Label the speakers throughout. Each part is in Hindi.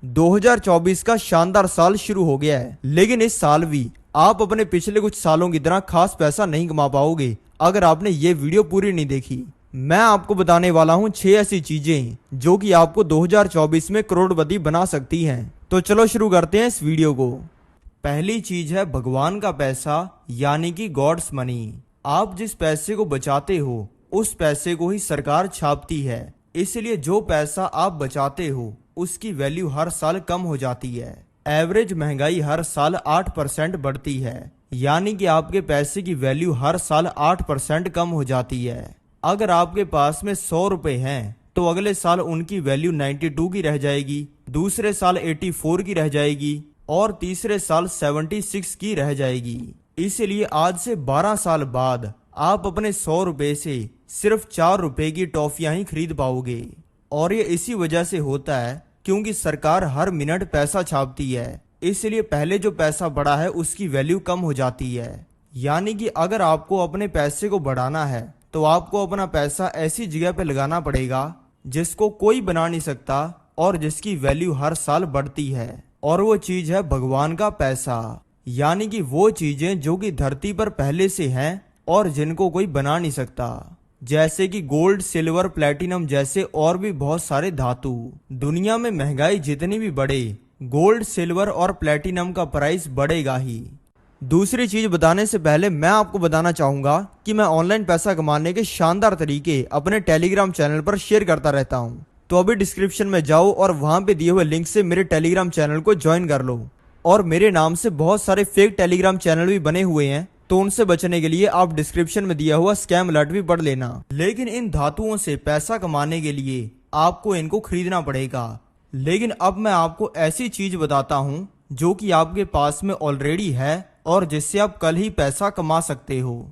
Speaker 1: 2024 का शानदार साल शुरू हो गया है, लेकिन इस साल भी आप अपने पिछले कुछ सालों की तरह खास पैसा नहीं कमा पाओगे अगर आपने ये वीडियो पूरी नहीं देखी। मैं आपको बताने वाला हूँ 6 ऐसी चीजें जो कि आपको 2024 में करोड़पति बना सकती हैं। तो चलो शुरू करते हैं इस वीडियो को। पहली चीज है भगवान का पैसा, यानी कि गॉड्स मनी। आप जिस पैसे को बचाते हो उस पैसे को ही सरकार छापती है, इसलिए जो पैसा आप बचाते हो उसकी वैल्यू हर साल कम हो जाती है। एवरेज महंगाई हर साल 8% बढ़ती है, यानी कि आपके पैसे की वैल्यू हर साल 8% कम हो जाती है। अगर आपके पास में 100 रुपए हैं तो अगले साल उनकी वैल्यू 92 की रह जाएगी, दूसरे साल 84 की रह जाएगी और तीसरे साल 76 की रह जाएगी। इसलिए आज से 12 साल बाद आप अपने 100 रुपए से सिर्फ 4 रुपए की टॉफियां ही खरीद पाओगे। और ये इसी वजह से होता है क्योंकि सरकार हर मिनट पैसा छापती है, इसलिए पहले जो पैसा बढ़ा है उसकी वैल्यू कम हो जाती है। यानी कि अगर आपको अपने पैसे को बढ़ाना है तो आपको अपना पैसा ऐसी जगह पे लगाना पड़ेगा जिसको कोई बना नहीं सकता और जिसकी वैल्यू हर साल बढ़ती है, और वो चीज है भगवान का पैसा। यानी कि वो चीजें जो कि धरती पर पहले से हैं और जिनको कोई बना नहीं सकता, जैसे कि गोल्ड, सिल्वर, प्लेटिनम जैसे और भी बहुत सारे धातु। दुनिया में महंगाई जितनी भी बढ़े, गोल्ड, सिल्वर और प्लेटिनम का प्राइस बढ़ेगा ही। दूसरी चीज बताने से पहले मैं आपको बताना चाहूंगा कि मैं ऑनलाइन पैसा कमाने के शानदार तरीके अपने टेलीग्राम चैनल पर शेयर करता रहता हूं। तो अभी डिस्क्रिप्शन में जाओ और वहां पे दिए हुए लिंक से मेरे टेलीग्राम चैनल को ज्वाइन कर लो। और मेरे नाम से बहुत सारे फेक टेलीग्राम चैनल भी बने हुए हैं, तो उनसे बचने के लिए आप डिस्क्रिप्शन में दिया हुआ स्कैम अलर्ट भी पढ़ लेना। लेकिन इन धातुओं से पैसा कमाने के लिए आपको इनको खरीदना पड़ेगा। लेकिन अब मैं आपको ऐसी चीज बताता हूँ जो कि आपके पास में ऑलरेडी है और जिससे आप कल ही पैसा कमा सकते हो।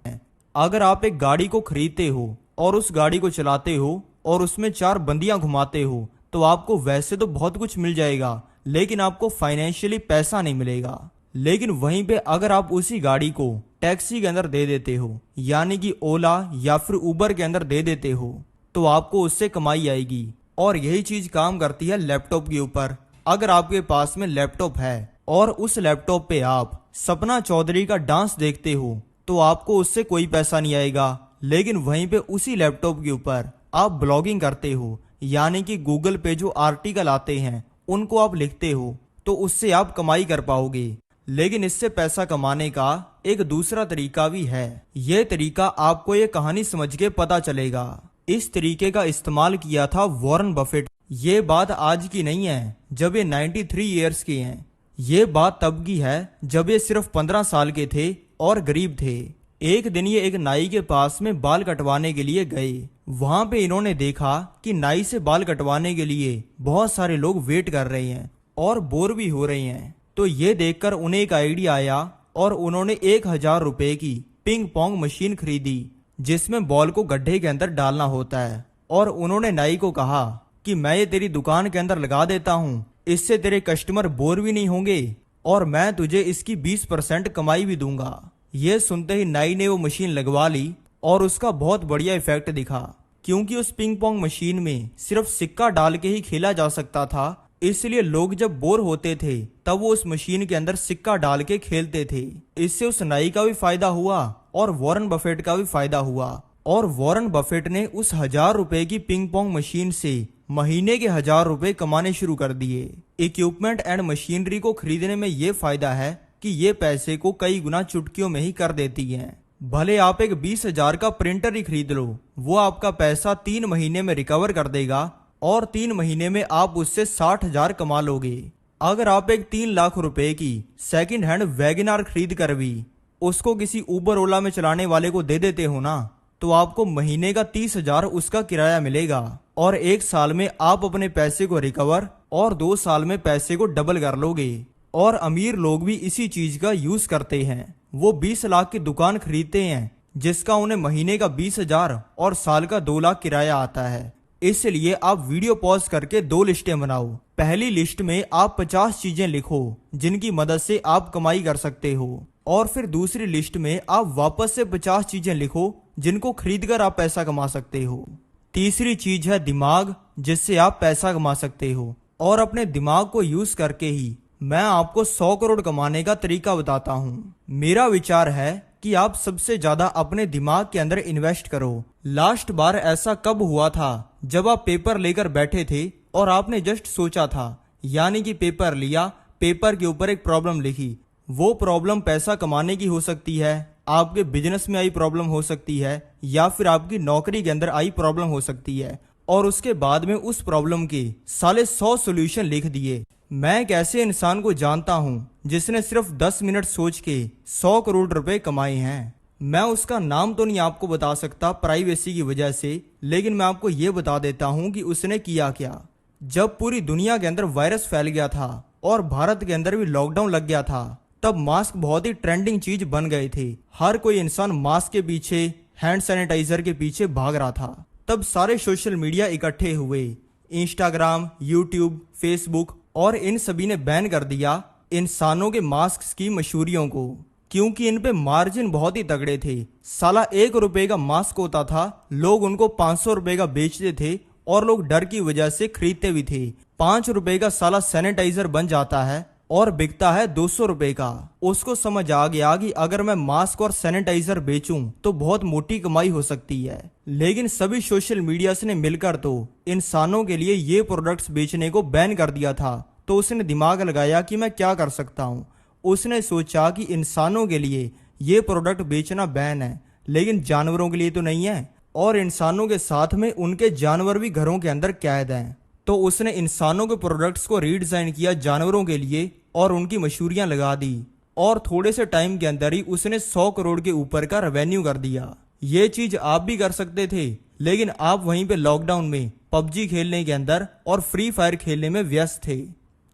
Speaker 1: अगर आप एक गाड़ी को खरीदते हो और उस गाड़ी को चलाते हो और उसमें 4 बंदियां घुमाते हो तो आपको वैसे तो बहुत कुछ मिल जाएगा, लेकिन आपको फाइनेंशियली पैसा नहीं मिलेगा। लेकिन वहीं पे अगर आप उसी गाड़ी को टैक्सी के अंदर दे देते हो, यानी कि ओला या फिर उबर के अंदर दे देते हो, तो आपको उससे कमाई आएगी। और यही चीज काम करती है लैपटॉप के ऊपर। अगर आपके पास में लैपटॉप है और उस लैपटॉप पे आप सपना चौधरी का डांस देखते हो तो आपको उससे कोई पैसा नहीं आएगा। लेकिन वहीं पे उसी लैपटॉप के ऊपर आप ब्लॉगिंग करते हो, यानी कि गूगल पे जो आर्टिकल आते हैं उनको आप लिखते हो, तो उससे आप कमाई कर पाओगे। लेकिन इससे पैसा कमाने का एक दूसरा तरीका भी है। यह तरीका आपको ये कहानी समझ के पता चलेगा। इस तरीके का इस्तेमाल किया था वॉरेन बफेट। ये बात आज की नहीं है जब ये 93 ईयर्स के हैं। ये बात तब की है जब ये सिर्फ 15 साल के थे और गरीब थे। एक दिन ये एक नाई के पास में बाल कटवाने के लिए गए। वहां पे इन्होंने देखा कि नाई से बाल कटवाने के लिए बहुत सारे लोग वेट कर रहे हैं और बोर भी हो रहे हैं। तो ये देखकर उन्हें एक आइडिया आया और उन्होंने 1000 रुपए की पिंग पोंग मशीन खरीदी जिसमें बॉल को गड्ढे के अंदर डालना होता है। और उन्होंने नाई को कहा कि मैं ये तेरी दुकान के अंदर लगा देता हूँ, इससे तेरे कस्टमर बोर भी नहीं होंगे और मैं तुझे इसकी 20% कमाई भी दूंगा। ये सुनते ही नाई ने वो मशीन लगवा ली और उसका बहुत बढ़िया इफेक्ट दिखा, क्योंकि उस पिंग पोंग मशीन में सिर्फ सिक्का डाल के ही खेला जा सकता था। इसलिए लोग जब बोर होते थे तब वो उस मशीन के अंदर सिक्का डाल के खेलते थे। इससे उस नाई का भी फायदा हुआ और वॉरेन बफेट का भी फायदा हुआ। और वॉरेन बफेट ने उस 1000 रुपए की पिंग पोंग मशीन से महीने के 1000 रुपए कमाने शुरू कर दिए। इक्विपमेंट एंड मशीनरी को खरीदने में ये फायदा है कि ये पैसे को कई गुना चुटकियों में ही कर देती है। भले आप एक 20,000 का प्रिंटर ही खरीद लो, वो आपका पैसा 3 महीने में रिकवर कर देगा और 3 महीने में आप उससे 60,000 कमा लोगे। अगर आप एक 3 लाख रुपए की सेकंड हैंड वैगनार खरीद कर भी उसको किसी उबर ओला में चलाने वाले को दे देते हो ना, तो आपको महीने का 30,000 उसका किराया मिलेगा। और 1 साल में आप अपने पैसे को रिकवर और 2 साल में पैसे को डबल कर लोगे। और अमीर लोग भी इसी चीज का यूज करते हैं। वो 20 लाख की दुकान खरीदते हैं जिसका उन्हें महीने का 20,000 और साल का 2 लाख किराया आता है। इसलिए आप वीडियो पॉज करके 2 लिस्टें बनाओ। पहली लिस्ट में आप 50 चीजें लिखो जिनकी मदद से आप कमाई कर सकते हो, और फिर दूसरी लिस्ट में आप वापस से 50 चीजें लिखो जिनको खरीदकर आप पैसा कमा सकते हो। तीसरी चीज है दिमाग, जिससे आप पैसा कमा सकते हो। और अपने दिमाग को यूज करके ही मैं आपको 100 करोड़ कमाने का तरीका बताता हूँ। मेरा विचार है कि आप सबसे ज्यादा अपने दिमाग के अंदर इन्वेस्ट करो। लास्ट बार ऐसा कब हुआ था जब आप पेपर लेकर बैठे थे और आपने जस्ट सोचा था, यानी कि पेपर लिया, पेपर के ऊपर एक प्रॉब्लम लिखी। वो प्रॉब्लम पैसा कमाने की हो सकती है, आपके बिजनेस में आई प्रॉब्लम हो सकती है, या फिर आपकी नौकरी के अंदर आई प्रॉब्लम हो सकती है, और उसके बाद में उस प्रॉब्लम के साले 100 सॉल्यूशन लिख दिए। मैं एक ऐसे इंसान को जानता हूं जिसने सिर्फ 10 मिनट सोच के 100 करोड़ रुपए कमाए हैं। मैं उसका नाम तो नहीं आपको बता सकता प्राइवेसी की वजह से, लेकिन मैं आपको ये बता देता हूं कि उसने किया क्या। जब पूरी दुनिया के अंदर वायरस फैल गया था और भारत के अंदर भी लॉकडाउन लग गया था, तब मास्क बहुत ही ट्रेंडिंग चीज बन गए थे। हर कोई इंसान मास्क के पीछे, हैंड सैनिटाइजर के पीछे भाग रहा था। तब सारे सोशल मीडिया इकट्ठे हुए, इंस्टाग्राम, यूट्यूब, फेसबुक, और इन सभी ने बैन कर दिया इंसानों के मास्क की मशहूरियों को, क्योंकि इन पे मार्जिन बहुत ही तगड़े थे। साला 1 रुपए का मास्क होता था, लोग उनको 500 रुपए का बेचते थे और लोग डर की वजह से खरीदते भी थे। 5 रुपए का साला सैनिटाइजर बन जाता है और बिकता है 200 रुपए का। उसको समझ आ गया कि अगर मैं मास्क और सैनिटाइजर बेचूं तो बहुत मोटी कमाई हो सकती है। लेकिन सभी सोशल मीडिया ने मिलकर तो इंसानों के लिए ये प्रोडक्ट्स बेचने को बैन कर दिया था। तो उसने दिमाग लगाया कि मैं क्या कर सकता हूँ। उसने सोचा कि इंसानों के लिए ये प्रोडक्ट बेचना बैन है, लेकिन जानवरों के लिए तो नहीं है, और इंसानों के साथ में उनके जानवर भी घरों के अंदर कैद हैं। तो उसने इंसानों के प्रोडक्ट्स को रीडिजाइन किया जानवरों के लिए और उनकी मशहूरियां लगा दी, और थोड़े से टाइम के अंदर ही उसने 100 करोड़ के ऊपर का रेवेन्यू कर दिया। ये चीज आप भी कर सकते थे, लेकिन आप वहीं पे लॉकडाउन में पबजी खेलने के अंदर और फ्री फायर खेलने में व्यस्त थे।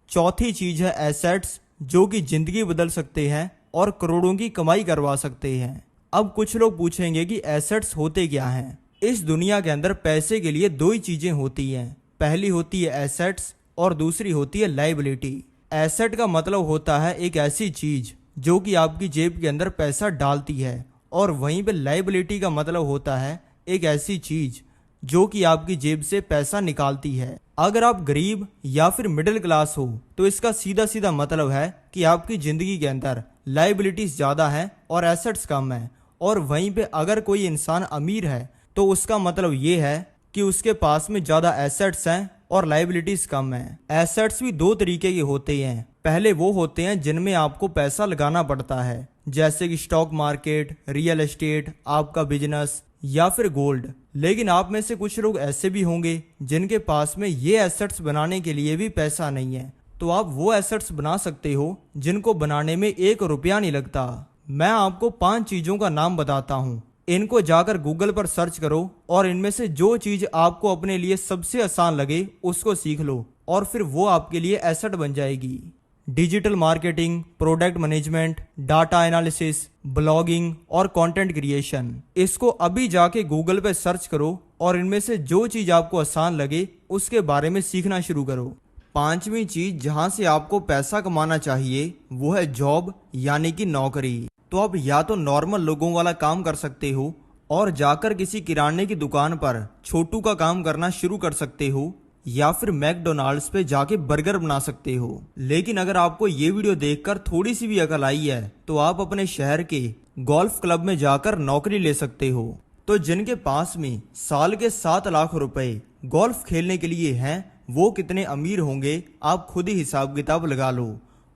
Speaker 1: चौथी चीज है एसेट्स, जो कि जिंदगी बदल सकते हैं और करोड़ों की कमाई करवा सकते हैं। अब कुछ लोग पूछेंगे कि एसेट्स होते क्या हैं। इस दुनिया के अंदर पैसे के लिए 2 ही चीजें होती हैं, पहली होती है एसेट्स और दूसरी होती है लायबिलिटी। एसेट का मतलब होता है एक ऐसी चीज जो कि आपकी जेब के अंदर पैसा डालती है, और वहीं पे लायबिलिटी का मतलब होता है एक ऐसी चीज जो कि आपकी जेब से पैसा निकालती है। अगर आप गरीब या फिर मिडिल क्लास हो तो इसका सीधा सीधा मतलब है कि आपकी जिंदगी के अंदर लायबिलिटीज ज्यादा है और एसेट्स कम है। और वहीं पे अगर कोई इंसान अमीर है तो उसका मतलब ये है कि उसके पास में ज्यादा एसेट्स हैं और लायबिलिटीज कम है। एसेट्स भी 2 तरीके के होते हैं। पहले वो होते हैं जिनमें आपको पैसा लगाना पड़ता है, जैसे कि स्टॉक मार्केट, रियल एस्टेट, आपका बिजनेस या फिर गोल्ड। लेकिन आप में से कुछ लोग ऐसे भी होंगे जिनके पास में ये एसेट्स बनाने के लिए भी पैसा नहीं है। तो आप वो एसेट्स बना सकते हो जिनको बनाने में 1 रुपया नहीं लगता। मैं आपको 5 चीजों का नाम बताता हूँ, इनको जाकर गूगल पर सर्च करो और इनमें से जो चीज आपको अपने लिए सबसे आसान लगे उसको सीख लो, और फिर वो आपके लिए एसेट बन जाएगी। Digital marketing, product management, data analysis, blogging और कंटेंट क्रिएशन। इसको अभी जाके गूगल पे सर्च करो और इनमें से जो चीज आपको आसान लगे उसके बारे में सीखना शुरू करो। 5वीं चीज जहां से आपको पैसा कमाना चाहिए वो है जॉब, यानी कि नौकरी। तो आप या तो नॉर्मल लोगों वाला काम कर सकते हो और जाकर किसी किराने की दुकान पर छोटू का काम करना शुरू कर सकते हो, या फिर मैकडोनाल्ड्स पे जाके बर्गर बना सकते हो। लेकिन अगर आपको ये वीडियो देखकर थोड़ी सी भी अकल आई है तो आप अपने शहर के गोल्फ क्लब में जाकर नौकरी ले सकते हो। तो जिनके पास में साल के 7 लाख रुपए गोल्फ खेलने के लिए हैं, वो कितने अमीर होंगे आप खुद ही हिसाब किताब लगा लो।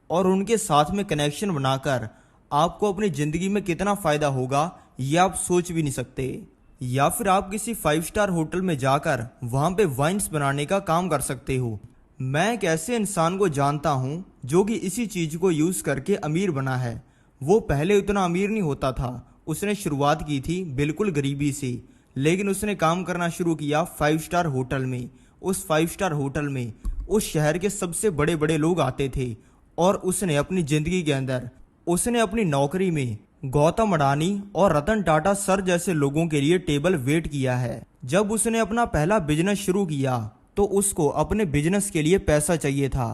Speaker 1: और उनके साथ में कनेक्शन बनाकर आपको अपनी जिंदगी में कितना फायदा होगा ये आप सोच भी नहीं सकते। या फिर आप किसी 5 स्टार होटल में जाकर वहां पे वाइन्स बनाने का काम कर सकते हो। मैं एक ऐसे इंसान को जानता हूं जो कि इसी चीज को यूज करके अमीर बना है। वो पहले उतना अमीर नहीं होता था, उसने शुरुआत की थी बिल्कुल गरीबी से, लेकिन उसने काम करना शुरू किया 5 स्टार होटल में। उस 5 स्टार होटल में उस शहर के सबसे बड़े बड़े लोग आते थे, और उसने अपनी जिंदगी के अंदर उसने अपनी नौकरी में गौतम अडानी और रतन टाटा सर जैसे लोगों के लिए टेबल वेट किया है। जब उसने अपना पहला बिजनेस शुरू किया तो उसको अपने बिजनेस के लिए पैसा चाहिए था।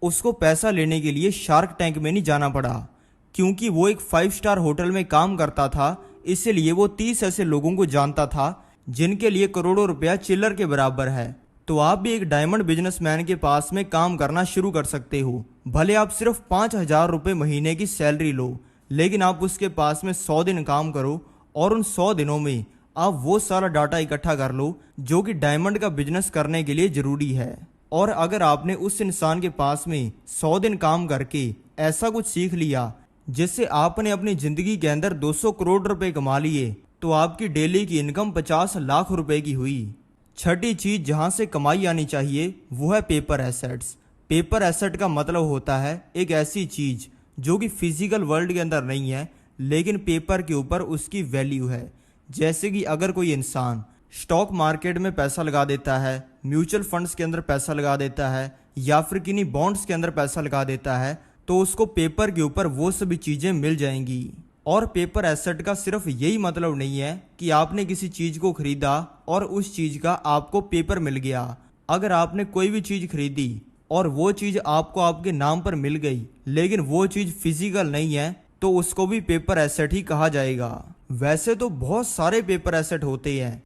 Speaker 1: उसको पैसा लेने के लिए शार्क टैंक में नहीं जाना पड़ा, क्योंकि वो एक 5 स्टार होटल में काम करता था। इसलिए वो 30 ऐसे लोगों को जानता था जिनके लिए करोड़ों रुपया चिल्लर के बराबर है। तो आप भी एक डायमंड बिजनेसमैन के पास में काम करना शुरू कर सकते हो। भले आप सिर्फ 5,000 रुपये महीने की सैलरी लो, लेकिन आप उसके पास में 100 दिन काम करो और उन 100 दिनों में आप वो सारा डाटा इकट्ठा कर लो जो कि डायमंड का बिजनेस करने के लिए ज़रूरी है। और अगर आपने उस इंसान के पास में 100 दिन काम करके ऐसा कुछ सीख लिया जिससे आपने अपनी ज़िंदगी के अंदर 200 करोड़ रुपए कमा लिए, तो आपकी डेली की इनकम 50 लाख रुपए की हुई। छठी चीज़ जहां से कमाई आनी चाहिए वो है पेपर एसेट्स। पेपर एसेट का मतलब होता है एक ऐसी चीज़ जो कि फिजिकल वर्ल्ड के अंदर नहीं है, लेकिन पेपर के ऊपर उसकी वैल्यू है। जैसे कि अगर कोई इंसान स्टॉक मार्केट में पैसा लगा देता है, म्यूचुअल फंड्स के अंदर पैसा लगा देता है, या फिर किन्हीं बॉन्ड्स के अंदर पैसा लगा देता है, तो उसको पेपर के ऊपर वो सभी चीज़ें मिल जाएंगी। और पेपर एसेट का सिर्फ यही मतलब नहीं है कि आपने किसी चीज़ को खरीदा और उस चीज़ का आपको पेपर मिल गया। अगर आपने कोई भी चीज़ खरीदी और वो चीज़ आपको आपके नाम पर मिल गई, लेकिन वो चीज़ फिजिकल नहीं है, तो उसको भी पेपर एसेट ही कहा जाएगा। वैसे तो बहुत सारे पेपर एसेट होते हैं,